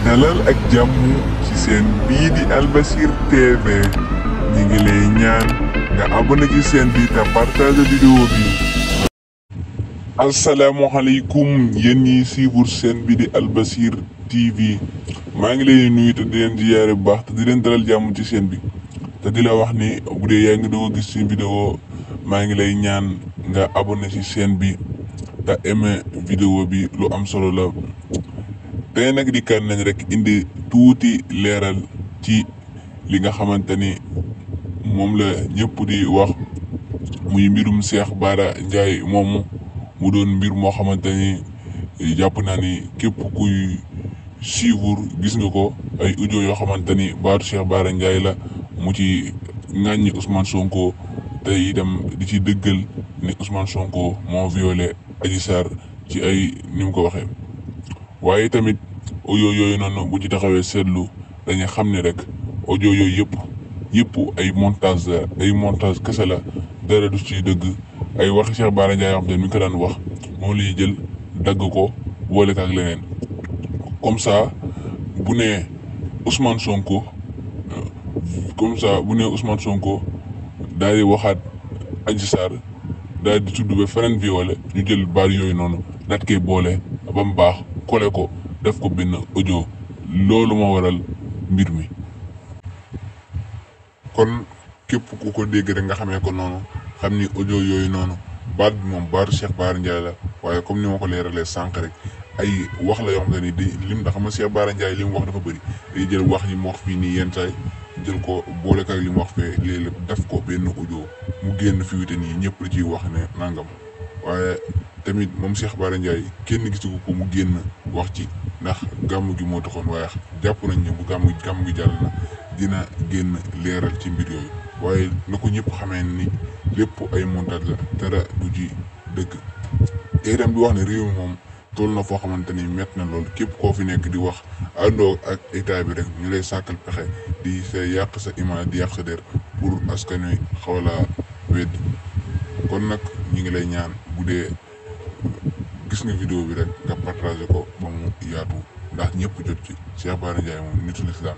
dalal ak jàmm ci seen bii di Albasir TV ñi ngi lay ñaan nga abonné ci seen bi te partage vidéo bi. asalaamaaleykum yéen ñiy suivre seen bi di Albasir TV maa ngi leen nuyu te di leen ziyaare bu baax te di leen dalal jàmm ci seen bi te di la wax ni bu dee yaa ngi doog a gis ci vidéo maa ngi lay ñaan nga abonné ci seen bi te aimé vidéo bi lu am solo la. tey nag di kan nañ rek indi tuuti leeral ci li nga xamante ni moom la ñëpp di wax muy mbirum Cheikh Bara Ndiaye moomu mu doon mbir moo xamante ni jàpp naa ni képp kuy suivre gis nga ko ay audio yoo xamante ni baatu Cheikh Bara Ndiaye la mu ci ŋàññi Ousmane Sonko te itam di ci dëggal ni Ousmane Sonko moo violé Adji Sarr ci ay ni mu ko waxee. waaye tamit audio yooyu noonu bu ci taxawee seetlu dañuy xam ne rek audio yooyu yëpp ay montage kese la dara du ci dëgg ay waxi Cheikh Bara Ndiaye yoo xam te mi ngi ko daan wax moom lay jël dagg ko boole ak leneen comme ça bu nee Ousmane Sonko daal di waxaat Adji Sarr daal di tudd ba feneen violé ñu jël baar yooyu noonu daat koy boole ba mu baax kole ko def ko benn audio loolu moo waral mbir mi. kon képp ku ko dégg rek nga xamee ko noonu xam ni audio yooyu noonu baat bi moom baatu Cheikh Bara Ndiaye la waaye comme ni ma ko leeralee sànq rek ay wax la yoo xam ne di lim da xam nga Cheikh Bara Ndiaye li mu wax dafa bëri day jël wax yi mu wax fii nii yenn saay jël ko boole ak li mu wax fee léeg-léeg def ko benn audio mu génn fi wite nii ñëpp di ciy wax ne nangam waaye tamit moom Cheikh Bara Ndiaye kenn gisu ko mu génn wax ci ndax gàmm gi moo taxoon waaye jàpp nañ ne bu gàmm gi jàll na dina génn leeral ci mbir yooyu waaye na ko ñëpp xamee ni lépp ay montage la dara du ji dëgg. te itam di wax ne réew mi moom toll na foo xamante ni métti na lool képp koo fi nekk di wax àndoo ak état bi rek ñu lay sàkkal pexe di sa yàq sa image di yàq sa der pour askan wi xaw laa weddi kon nag ñu ngi lay ñaan bu dee gis nga vidéo bi rek nga partagé ko ba mu yaatu ndax ñëpp jot ci Cheikh Bara Ndiaye moom nitu lislaam